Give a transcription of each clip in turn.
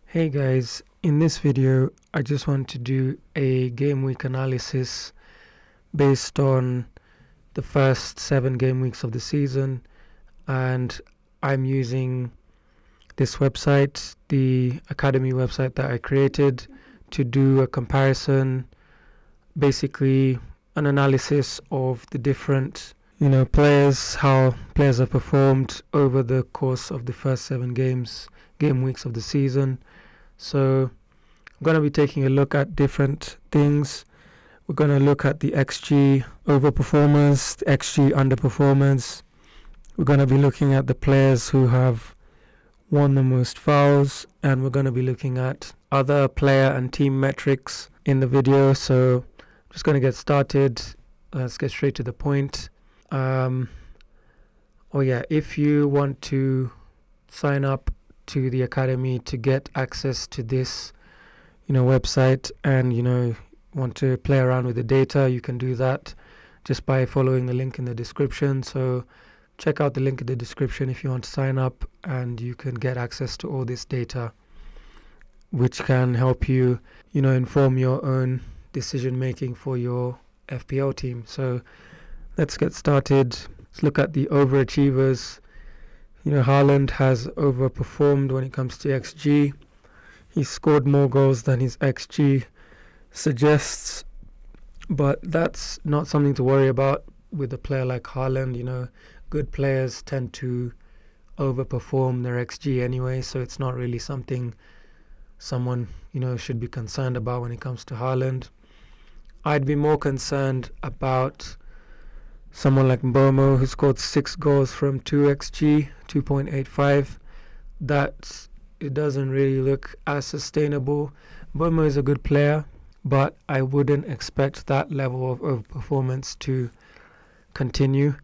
Hey guys, in this video I just want to do a game week analysis based on the first 7 game weeks of the season, and I'm using this website, the academy website that I created, to do a comparison, basically an analysis of the different players, how players have performed over the course of the first 7 game weeks of the season. So I'm going to be taking a look at different things. We're going to look at the XG overperformers, the XG underperformers. We're going to be looking at the players who have won the most fouls, and we're going to be looking at other player and team metrics in the video. So I'm just going to get started. Let's get straight to the point. If you want to sign up to the academy to get access to this website, and want to play around with the data, you can do that just by following the link in the description. So check out the link in the description if you want to sign up, and you can get access to all this data, which can help you inform your own decision making for your FPL team. So let's get started. Let's look at the overachievers. Haaland has overperformed when it comes to XG. He scored more goals than his XG suggests, but that's not something to worry about with a player like Haaland. Good players tend to overperform their XG anyway, so it's not really something someone should be concerned about when it comes to Haaland. I'd be more concerned about someone like Bomo, who scored 6 goals from 2xg, 2.85. That it doesn't really look as sustainable. Bomo is a good player, but I wouldn't expect that level of performance to continue.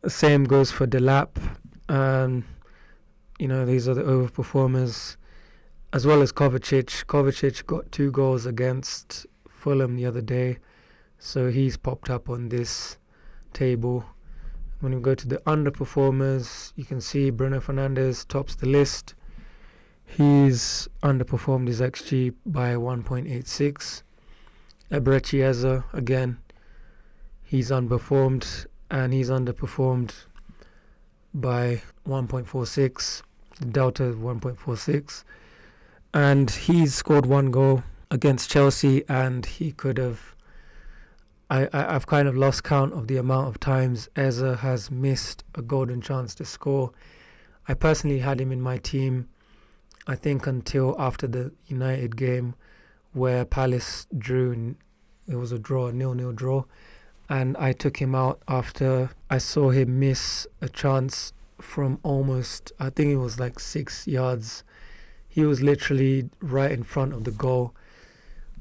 The same goes for Delap. These are the overperformers, as well as Kovacic. Kovacic got 2 goals against Fulham the other day, so he's popped up on this table. When we go to the underperformers, you can see Bruno Fernandes tops the list. He's underperformed his XG by 1.86. Overachievers, again, he's underperformed, and he's underperformed by 1.46. The delta is 1.46, and he's scored 1 goal against Chelsea, and he could have. I've kind of lost count of the amount of times Eze has missed a golden chance to score. I personally had him in my team, I think, until after the United game where Palace drew. It was a 0-0 draw. And I took him out after I saw him miss a chance from almost, I think it was like 6 yards. He was literally right in front of the goal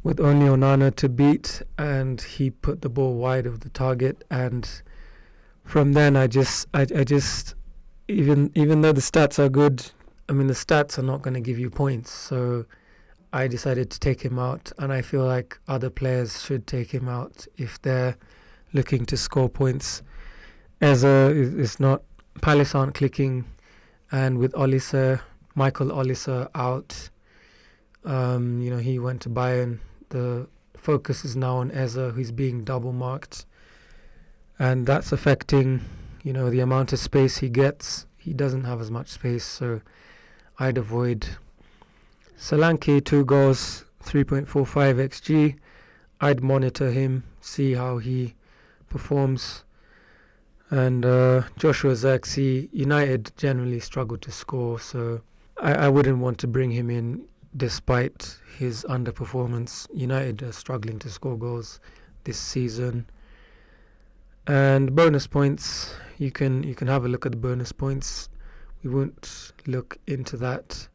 with only Onana to beat, and he put the ball wide of the target. And from then I just even though the stats are good, the stats are not going to give you points, so I decided to take him out, and I feel like other players should take him out if they're looking to score points. Eze is not, Palace aren't clicking, and with Michael Olise out, he went to Bayern. The focus is now on Eze, who's being double marked, and that's affecting the amount of space he gets. He doesn't have as much space, so I'd avoid. Solanke, 2 goals, 3.45 xg. I'd monitor him, see how he performs. And Joshua Zirkzee, United generally struggle to score, so I wouldn't want to bring him in despite his underperformance. United are struggling to score goals this season. And bonus points, you can have a look at the bonus points. We won't look into that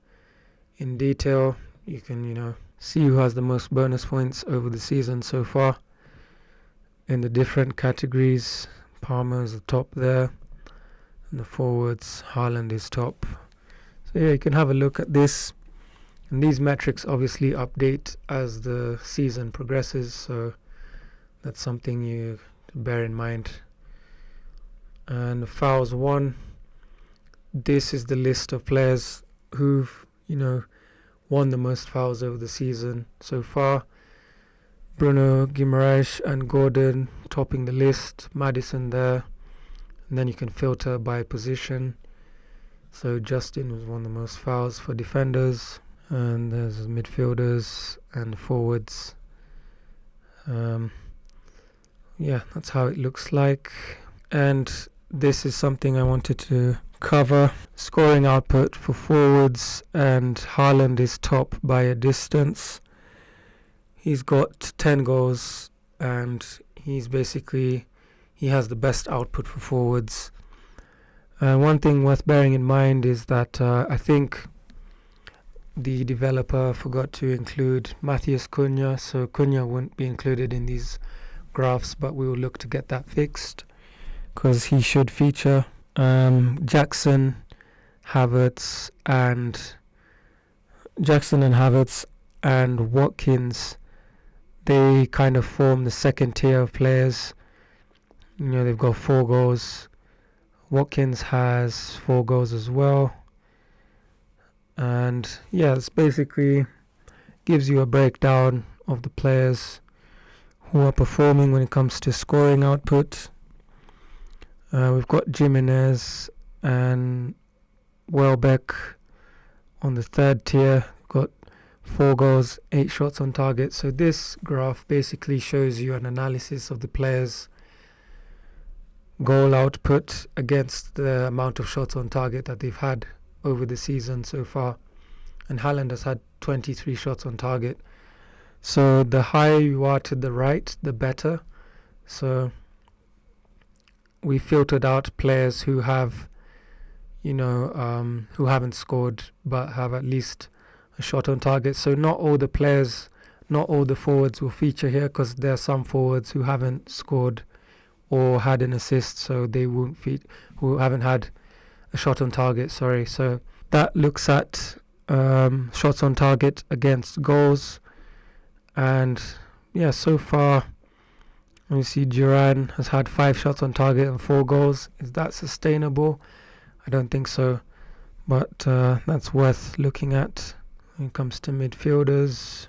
in detail. You can see who has the most bonus points over the season so far in the different categories. Palmer is the top there, and the forwards, Haaland is top. So you can have a look at this. And these metrics obviously update as the season progresses, so that's something you bear in mind. And fouls won. This is the list of players who've, won the most fouls over the season so far. Bruno Guimaraes and Gordon topping the list, Maddison there, and then you can filter by position. So Justin was won the most fouls for defenders, and there's midfielders and forwards. Yeah, that's how it looks like. And this is something I wanted to cover. Scoring output for forwards, and Haaland is top by a distance. He's got 10 goals, and he has the best output for forwards. One thing worth bearing in mind is that I think the developer forgot to include Matheus Cunha, so Cunha won't be included in these graphs, but we will look to get that fixed because he should feature. Jackson, Havertz and Watkins, they kind of form the second tier of players. They've got 4 goals. Watkins has 4 goals as well. And yeah, it's basically gives you a breakdown of the players who are performing when it comes to scoring output. We've got Jimenez and Welbeck on the 3rd tier. We've got 4 goals, 8 shots on target. So this graph basically shows you an analysis of the players' goal output against the amount of shots on target that they've had over the season so far. And Haaland has had 23 shots on target. So the higher you are to the right, the better. So we filtered out players who have, who haven't scored but have at least a shot on target. So not all the forwards will feature here, because there are some forwards who haven't scored or had an assist, so they won't who haven't had a shot on target. So that looks at shots on target against goals, and yeah, so far you see Duran has had 5 shots on target and 4 goals. Is that sustainable? I don't think so, but that's worth looking at. When it comes to midfielders,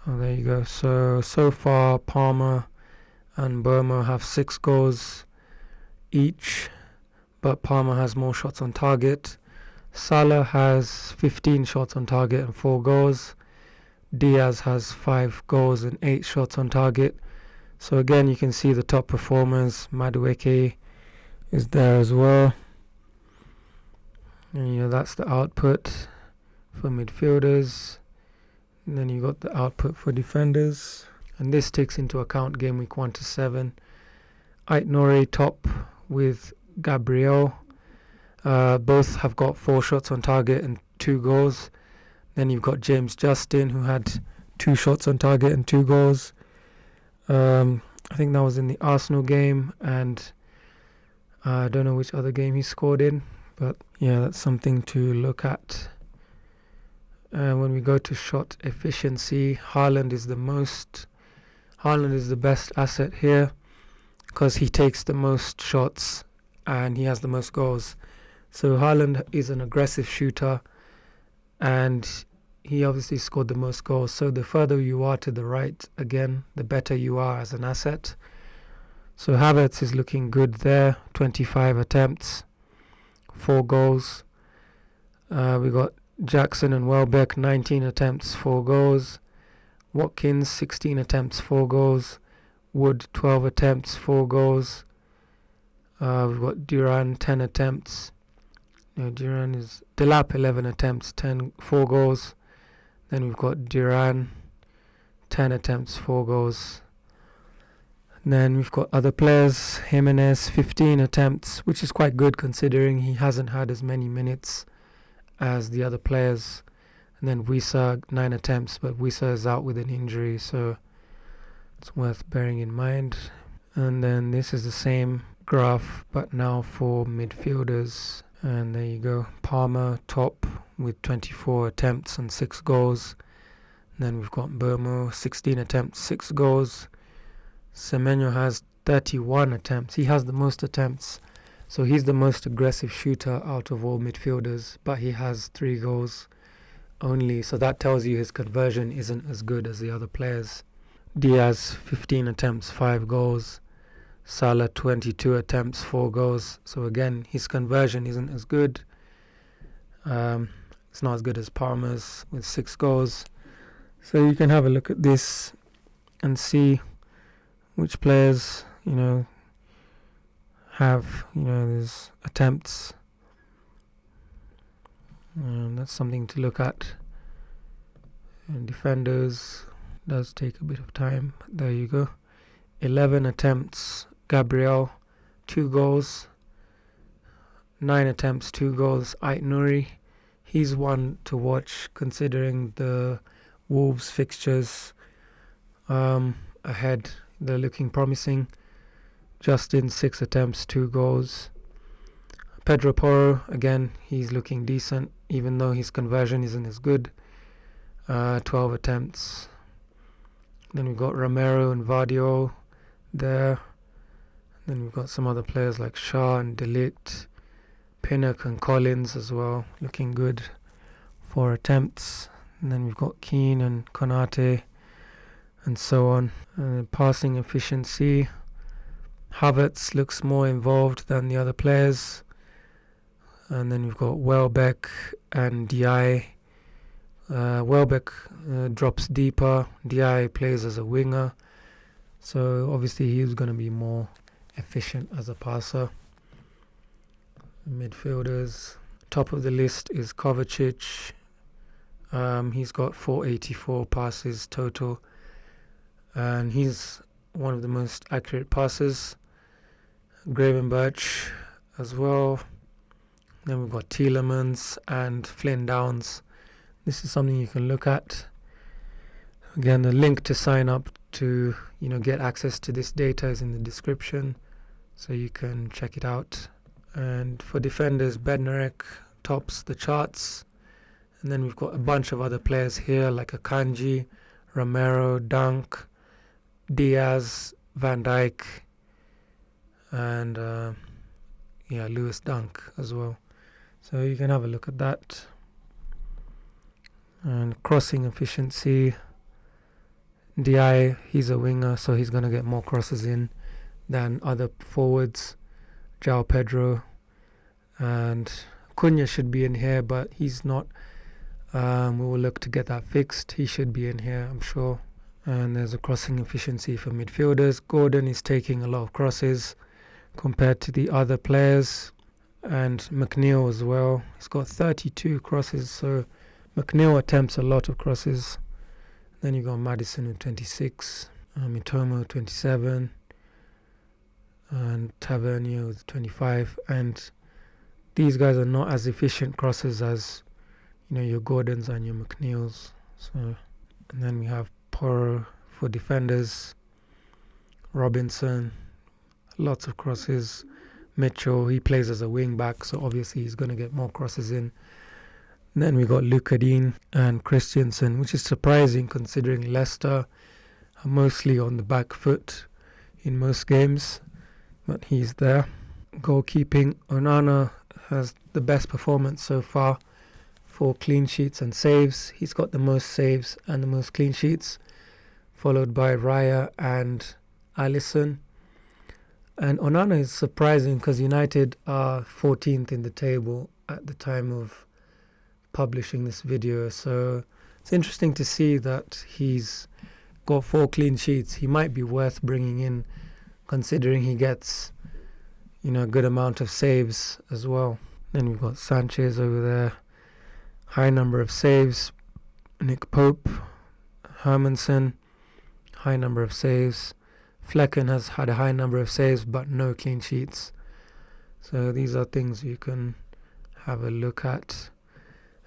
there you go. So far Palmer and Burma have 6 goals each, but Palmer has more shots on target. Salah has 15 shots on target and 4 goals. Diaz has 5 goals and 8 shots on target. So again, you can see the top performers. Madueke is there as well. And that's the output for midfielders. And then you got the output for defenders. And this takes into account game week 1 to 7. Aït-Nouri top with Gabriel. Both have got 4 shots on target and 2 goals. Then you've got James Justin, who had 2 shots on target and 2 goals. I think that was in the Arsenal game, and I don't know which other game he scored in, but yeah, that's something to look at. When we go to shot efficiency, Haaland is the best asset here, because he takes the most shots and he has the most goals. So Haaland is an aggressive shooter, and he obviously scored the most goals. So the further you are to the right, again, the better you are as an asset. So Havertz is looking good there. 25 attempts, 4 goals. We got Jackson and Welbeck, 19 attempts, 4 goals. Watkins, 16 attempts, 4 goals. Wood, 12 attempts, 4 goals. We've got Duran, 10 attempts. Delap, 11 attempts, 4 goals. Then we've got Duran, 10 attempts, 4 goals. And then we've got other players. Jimenez, 15 attempts, which is quite good considering he hasn't had as many minutes as the other players. And then Wissa, 9 attempts, but Wissa is out with an injury, so it's worth bearing in mind. And then this is the same graph, but now for midfielders. And there you go. Palmer top with 24 attempts and 6 goals. And then we've got Burmo, 16 attempts, 6 goals. Semenyo has 31 attempts. He has the most attempts. So he's the most aggressive shooter out of all midfielders, but he has 3 goals. only, so that tells you his conversion isn't as good as the other players. Diaz 15 attempts, 5 goals. Salah 22 attempts, 4 goals. So again, his conversion isn't as good. It's not as good as Palmer's with 6 goals. So you can have a look at this and see which players, have, these attempts. That's something to look at. And defenders does take a bit of time. There you go. 11 attempts, Gabriel, 2 goals. 9 attempts, 2 goals, Ait Nouri. He's one to watch considering the Wolves fixtures ahead. They're looking promising. Justin, 6 attempts, 2 goals. Pedro Porro, again, he's looking decent, even though his conversion isn't as good. 12 attempts. Then we've got Romero and Vardio there. Then we've got some other players like Shaw and De Ligt, Pinnock and Collins as well, looking good. 4 attempts. And then we've got Keane and Konate and so on. Passing efficiency. Havertz looks more involved than the other players. And then we've got Welbeck and Di. Welbeck drops deeper. Di plays as a winger. So obviously he's going to be more efficient as a passer. Midfielders. Top of the list is Kovacic. He's got 484 passes total. And he's one of the most accurate passers. Gravenberch as well. Then we've got Tielemans and Flynn Downs. This is something you can look at. Again, the link to sign up to get access to this data is in the description, so you can check it out. And for defenders, Bednarek tops the charts. And then we've got a bunch of other players here like Akanji, Romero, Dunk, Diaz, Van Dijk, and Lewis Dunk as well. So you can have a look at that. And crossing efficiency, Di, he's a winger, so he's going to get more crosses in than other forwards. João Pedro and Cunha should be in here, but he's not. We will look to get that fixed. He should be in here, I'm sure. And there's a crossing efficiency for midfielders. Gordon is taking a lot of crosses compared to the other players. And McNeil as well. He's got 32 crosses, so McNeil attempts a lot of crosses. Then you got Maddison with 26, Mitomo 27, and Tavernier with 25. And these guys are not as efficient crosses as your Gordons and your McNeils. So, and then we have Porro for defenders, Robinson, lots of crosses. Mitchell, he plays as a wing back, so obviously he's going to get more crosses in. And then we got Lucadine and Christensen, which is surprising considering Leicester are mostly on the back foot in most games, but he's there. Goalkeeping, Onana has the best performance so far for clean sheets and saves. He's got the most saves and the most clean sheets, followed by Raya and Alisson. And Onana is surprising because United are 14th in the table at the time of publishing this video. So it's interesting to see that he's got 4 clean sheets. He might be worth bringing in considering he gets, a good amount of saves as well. Then we've got Sanchez over there. High number of saves. Nick Pope. Hermansen. High number of saves. Flecken has had a high number of saves but no clean sheets. So these are things you can have a look at.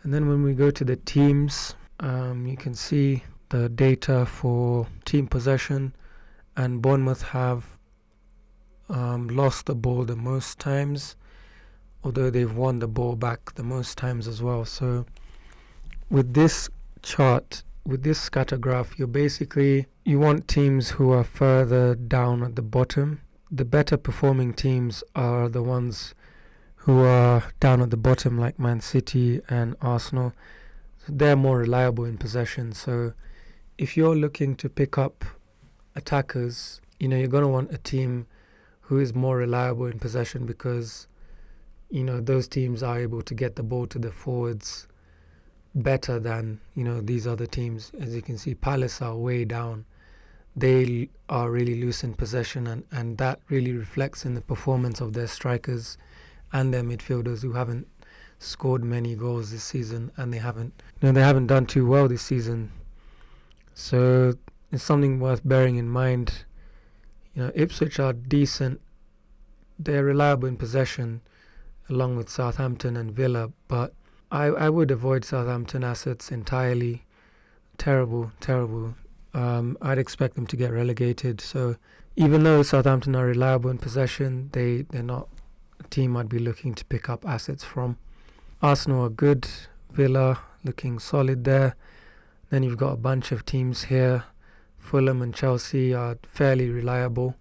And then when we go to the teams, you can see the data for team possession, and Bournemouth have lost the ball the most times, although they've won the ball back the most times as well. So with this chart, with this scatter graph, you want teams who are further down at the bottom. The better performing teams are the ones who are down at the bottom, like Man City and Arsenal. they're more reliable in possession. So if you're looking to pick up attackers, you're going to want a team who is more reliable in possession, because those teams are able to get the ball to the forwards better than these other teams. As you can see, Palace are way down. They are really loose in possession, and that really reflects in the performance of their strikers and their midfielders, who haven't scored many goals this season, and they haven't done too well this season. So it's something worth bearing in mind. Ipswich are decent. They're reliable in possession, along with Southampton and Villa, but I would avoid Southampton assets entirely. Terrible. I'd expect them to get relegated. So even though Southampton are reliable in possession, they're not a team I'd be looking to pick up assets from. Arsenal are good. Villa looking solid there. Then you've got a bunch of teams here. Fulham and Chelsea are fairly reliable.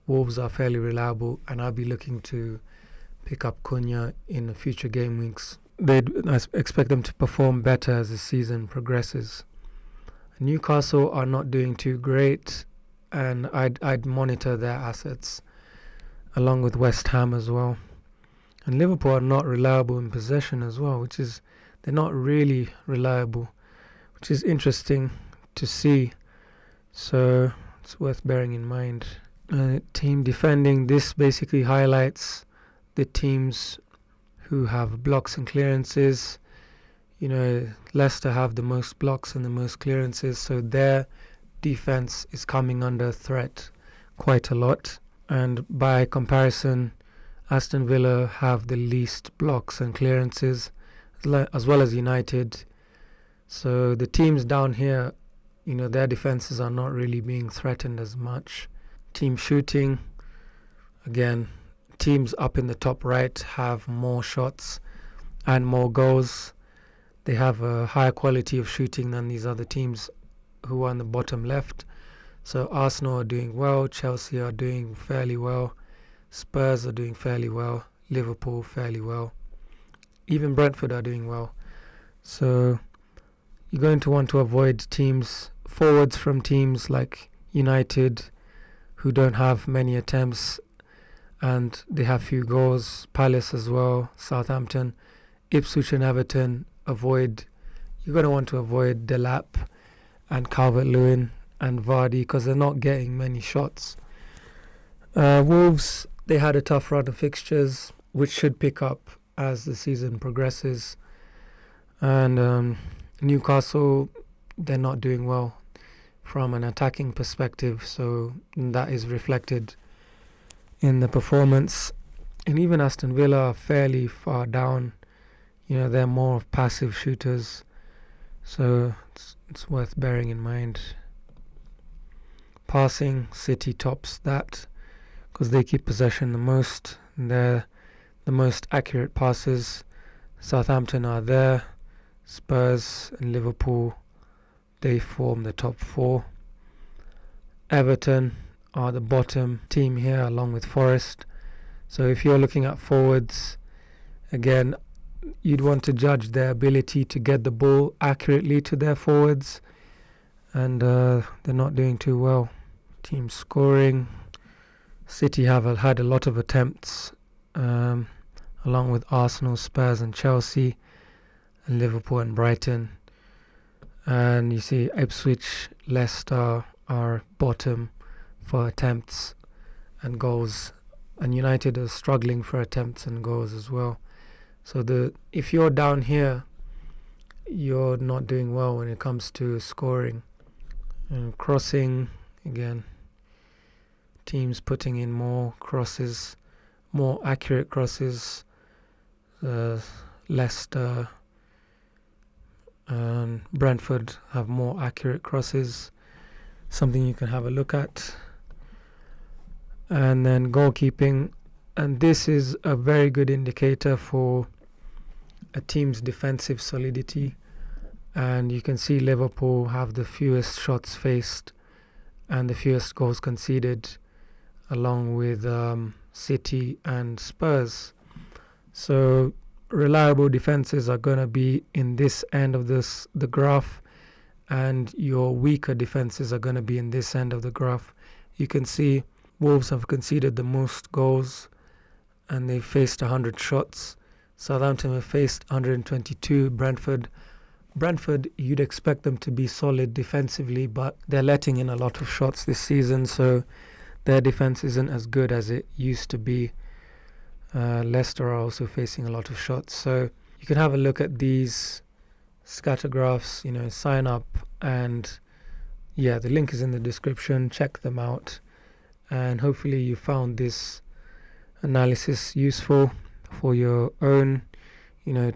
Wolves are fairly reliable, and I'll be looking to pick up Cunha in the future game weeks. I expect them to perform better as the season progresses. Newcastle are not doing too great, and I'd monitor their assets, along with West Ham as well. And Liverpool are not reliable in possession as well, they're not really reliable, which is interesting to see. So it's worth bearing in mind. Team defending, this basically highlights the teams who have blocks and clearances. Leicester have the most blocks and the most clearances, so their defense is coming under threat quite a lot. And by comparison, Aston Villa have the least blocks and clearances, as well as United. So the teams down here, their defenses are not really being threatened as much. Team shooting, again, teams up in the top right have more shots and more goals. They have a higher quality of shooting than these other teams who are on the bottom left. So Arsenal are doing well, Chelsea are doing fairly well, Spurs are doing fairly well, Liverpool fairly well. Even Brentford are doing well. So you're going to want to avoid forwards from teams like United, who don't have many attempts and they have few goals. Palace as well, Southampton, Ipswich and Everton. You're going to want to avoid Delap and Calvert-Lewin and Vardy, because they're not getting many shots. Wolves, they had a tough run of fixtures, which should pick up as the season progresses. And Newcastle, they're not doing well from an attacking perspective, so that is reflected in the performance. And even Aston Villa are fairly far down. They're more of passive shooters, so it's worth bearing in mind. Passing, City tops that, because they keep possession the most. They're the most accurate passers. Southampton are there. Spurs and Liverpool, they form the top four. Everton are the bottom team here, along with Forest. So if you're looking at forwards, again, you'd want to judge their ability to get the ball accurately to their forwards, and they're not doing too well. Team scoring, City have had a lot of attempts, along with Arsenal, Spurs and Chelsea, and Liverpool and Brighton. And you see Ipswich, Leicester are bottom for attempts and goals, and United are struggling for attempts and goals as well. So if you're down here, you're not doing well when it comes to scoring. And crossing, again, teams putting in more crosses, more accurate crosses. Leicester and Brentford have more accurate crosses, something you can have a look at. And then goalkeeping, and this is a very good indicator for a team's defensive solidity. And you can see Liverpool have the fewest shots faced and the fewest goals conceded, along with City and Spurs. So reliable defenses are going to be in this end of the graph, and your weaker defenses are going to be in this end of the graph. You can see Wolves have conceded the most goals, and they faced 100 shots. Southampton have faced 122. Brentford, you'd expect them to be solid defensively, but they're letting in a lot of shots this season, so their defense isn't as good as it used to be. Leicester are also facing a lot of shots. So you can have a look at these scatter graphs, sign up, and yeah, the link is in the description. Check them out, and hopefully you found this analysis useful for your own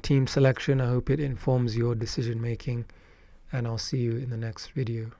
team selection. I hope it informs your decision making, and I'll see you in the next video.